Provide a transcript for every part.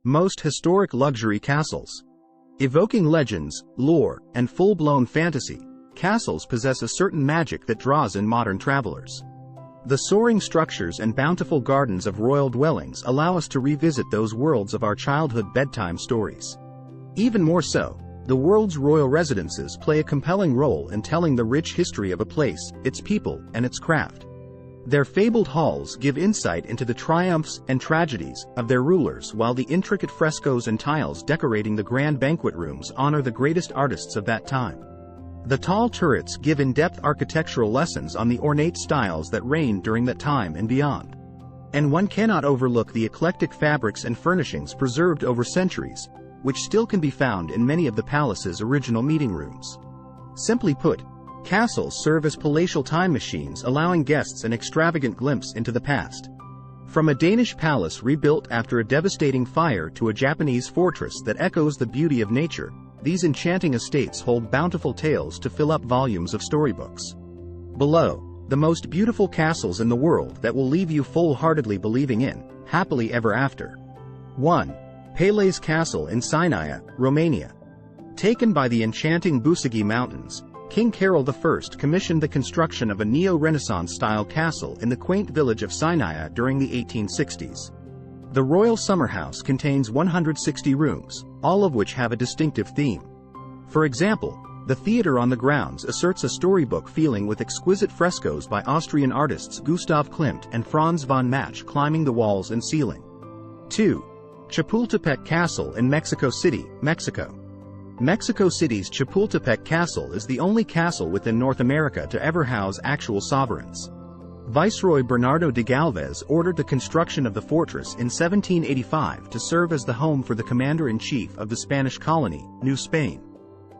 Most historic luxury castles. Evoking legends, lore, and full-blown fantasy, castles possess a certain magic that draws in modern travelers. The soaring structures and bountiful gardens of royal dwellings allow us to revisit those worlds of our childhood bedtime stories. Even more so, the world's royal residences play a compelling role in telling the rich history of a place, its people, and its craft. Their fabled halls give insight into the triumphs and tragedies of their rulers, while the intricate frescoes and tiles decorating the grand banquet rooms honor the greatest artists of that time. The tall turrets give in-depth architectural lessons on the ornate styles that reigned during that time and beyond. And one cannot overlook the eclectic fabrics and furnishings preserved over centuries, which still can be found in many of the palace's original meeting rooms. Simply put, castles serve as palatial time machines, allowing guests an extravagant glimpse into the past. From a Danish palace rebuilt after a devastating fire to a Japanese fortress that echoes the beauty of nature, these enchanting estates hold bountiful tales to fill up volumes of storybooks. Below, the most beautiful castles in the world that will leave you full-heartedly believing in happily ever after. 1. Peles Castle in Sinaia, Romania. Taken by the enchanting Busagi Mountains, King Carol I commissioned the construction of a neo-Renaissance-style castle in the quaint village of Sinaia during the 1860s. The royal summer house contains 160 rooms, all of which have a distinctive theme. For example, the theater on the grounds asserts a storybook feeling with exquisite frescoes by Austrian artists Gustav Klimt and Franz von Matsch climbing the walls and ceiling. 2. Chapultepec Castle in Mexico City, Mexico. Mexico City's Chapultepec Castle is the only castle within North America to ever house actual sovereigns. Viceroy Bernardo de Galvez ordered the construction of the fortress in 1785 to serve as the home for the commander-in-chief of the Spanish colony, New Spain.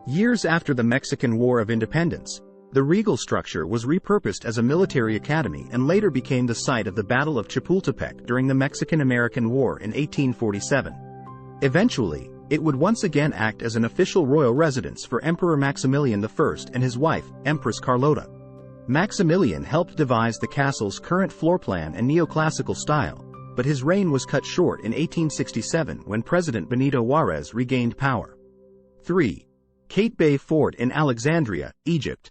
Years after the Mexican War of Independence, the regal structure was repurposed as a military academy and later became the site of the Battle of Chapultepec during the Mexican-American War in 1847. Eventually, it would once again act as an official royal residence for Emperor Maximilian I and his wife, Empress Carlota. Maximilian helped devise the castle's current floor plan and neoclassical style, but his reign was cut short in 1867 when President Benito Juarez regained power. 3. Geby Fort in Alexandria, Egypt.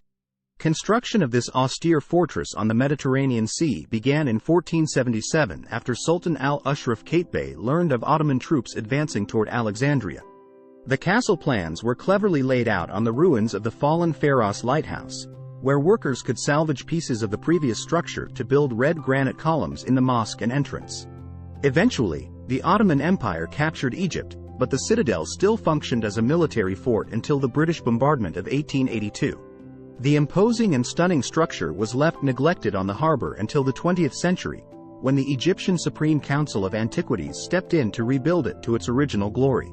Construction of this austere fortress on the Mediterranean Sea began in 1477 after Sultan al-Ashraf Geby learned of Ottoman troops advancing toward Alexandria. The castle plans were cleverly laid out on the ruins of the fallen Pharos lighthouse, where workers could salvage pieces of the previous structure to build red granite columns in the mosque and entrance. Eventually, the Ottoman Empire captured Egypt, but the citadel still functioned as a military fort until the British bombardment of 1882. The imposing and stunning structure was left neglected on the harbor until the 20th century, when the Egyptian Supreme Council of Antiquities stepped in to rebuild it to its original glory.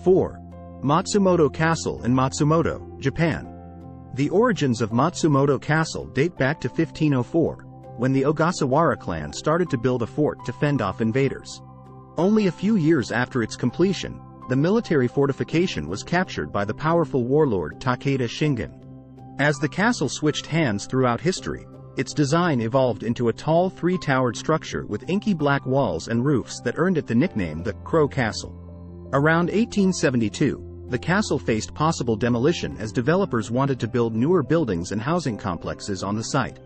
4. Matsumoto Castle in Matsumoto, Japan. The origins of Matsumoto Castle date back to 1504, when the Ogasawara clan started to build a fort to fend off invaders. Only a few years after its completion, the military fortification was captured by the powerful warlord Takeda Shingen. As the castle switched hands throughout history, its design evolved into a tall three-towered structure with inky black walls and roofs that earned it the nickname the Crow Castle. Around 1872, the castle faced possible demolition as developers wanted to build newer buildings and housing complexes on the site.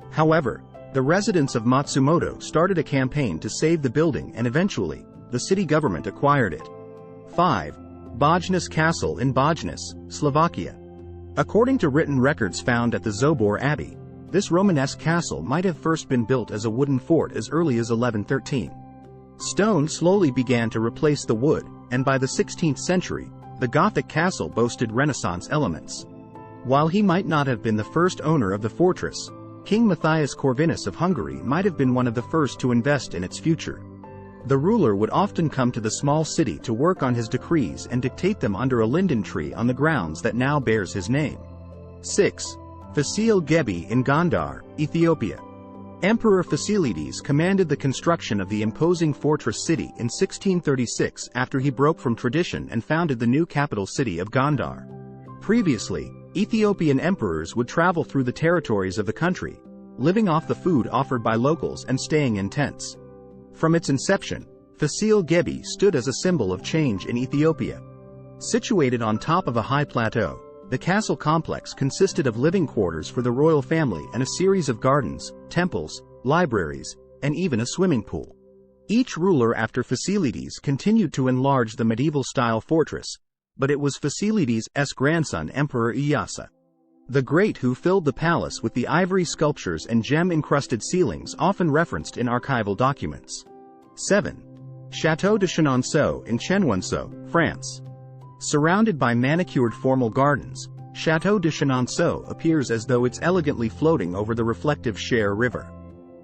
However, the residents of Matsumoto started a campaign to save the building and eventually, the city government acquired it. 5. Bojness Castle in Bojness, Slovakia. According to written records found at the Zobor Abbey, this Romanesque castle might have first been built as a wooden fort as early as 1113. Stone slowly began to replace the wood, and by the 16th century, the Gothic castle boasted Renaissance elements. While he might not have been the first owner of the fortress, King Matthias Corvinus of Hungary might have been one of the first to invest in its future. The ruler would often come to the small city to work on his decrees and dictate them under a linden tree on the grounds that now bears his name. 6. Facil Geby in Gondar, Ethiopia. Emperor Fasilides commanded the construction of the imposing fortress city in 1636 after he broke from tradition and founded the new capital city of Gondar. Previously, Ethiopian emperors would travel through the territories of the country, living off the food offered by locals and staying in tents. From its inception, Facil Geby stood as a symbol of change in Ethiopia. Situated on top of a high plateau, the castle complex consisted of living quarters for the royal family and a series of gardens, temples, libraries, and even a swimming pool. Each ruler after Facilides continued to enlarge the medieval-style fortress, but it was Facilides' grandson Emperor Iyasa the Great who filled the palace with the ivory sculptures and gem-encrusted ceilings often referenced in archival documents. 7. Chateau de Chantilly in Chenonceau, France. Surrounded by manicured formal gardens, Chateau de Chantilly appears as though it's elegantly floating over the reflective Cher River.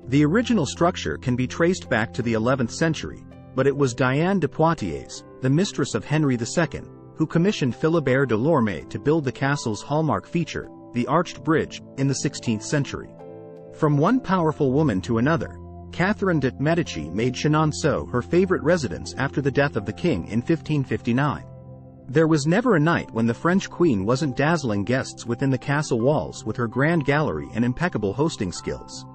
The original structure can be traced back to the 11th century, but it was Diane de Poitiers, the mistress of Henry II, who commissioned Philibert de Lorme to build the castle's hallmark feature, the arched bridge, in the 16th century. From one powerful woman to another, Catherine de' Medici made Chenonceau her favorite residence after the death of the king in 1559. There was never a night when the French queen wasn't dazzling guests within the castle walls with her grand gallery and impeccable hosting skills.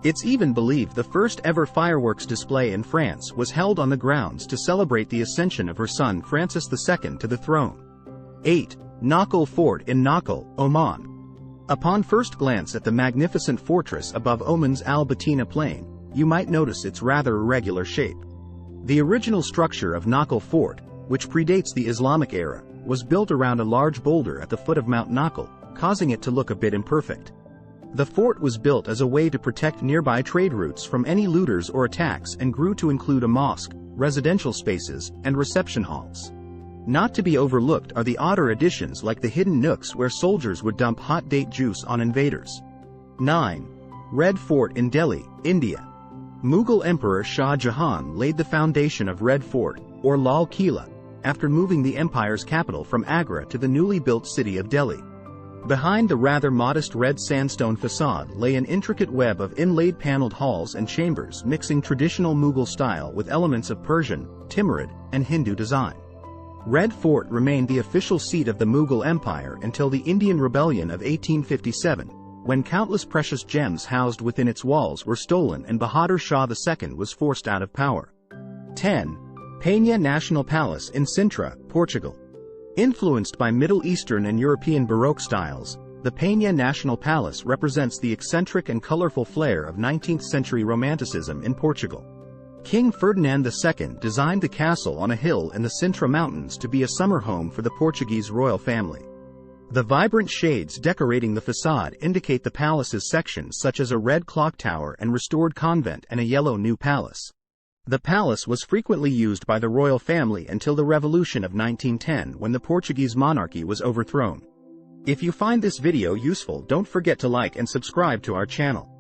It's even believed the first ever fireworks display in France was held on the grounds to celebrate the ascension of her son Francis II to the throne. 8. Knuckle Fort in Knuckle, Oman. Upon first glance at the magnificent fortress above Oman's Al Batina plain, you might notice its rather irregular shape. The original structure of Knuckle Fort, which predates the Islamic era, was built around a large boulder at the foot of Mount Knuckle, causing it to look a bit imperfect. The fort was built as a way to protect nearby trade routes from any looters or attacks and grew to include a mosque, residential spaces, and reception halls. Not to be overlooked are the odder additions like the hidden nooks where soldiers would dump hot date juice on invaders. 9. Red Fort in Delhi, India. Mughal Emperor Shah Jahan laid the foundation of Red Fort, or Lal Kila, after moving the empire's capital from Agra to the newly built city of Delhi. Behind the rather modest red sandstone facade lay an intricate web of inlaid paneled halls and chambers mixing traditional Mughal style with elements of Persian, Timurid, and Hindu design. Red Fort remained the official seat of the Mughal Empire until the Indian Rebellion of 1857, when countless precious gems housed within its walls were stolen and Bahadur Shah II was forced out of power. 10. Pena National Palace in Sintra, Portugal. Influenced by Middle Eastern and European Baroque styles, the Pena National Palace represents the eccentric and colorful flair of 19th-century Romanticism in Portugal. King Ferdinand II designed the castle on a hill in the Sintra Mountains to be a summer home for the Portuguese royal family. The vibrant shades decorating the facade indicate the palace's sections such as a red clock tower and restored convent and a yellow new palace. The palace was frequently used by the royal family until the Revolution of 1910 when the Portuguese monarchy was overthrown. If you find this video useful, don't forget to like and subscribe to our channel.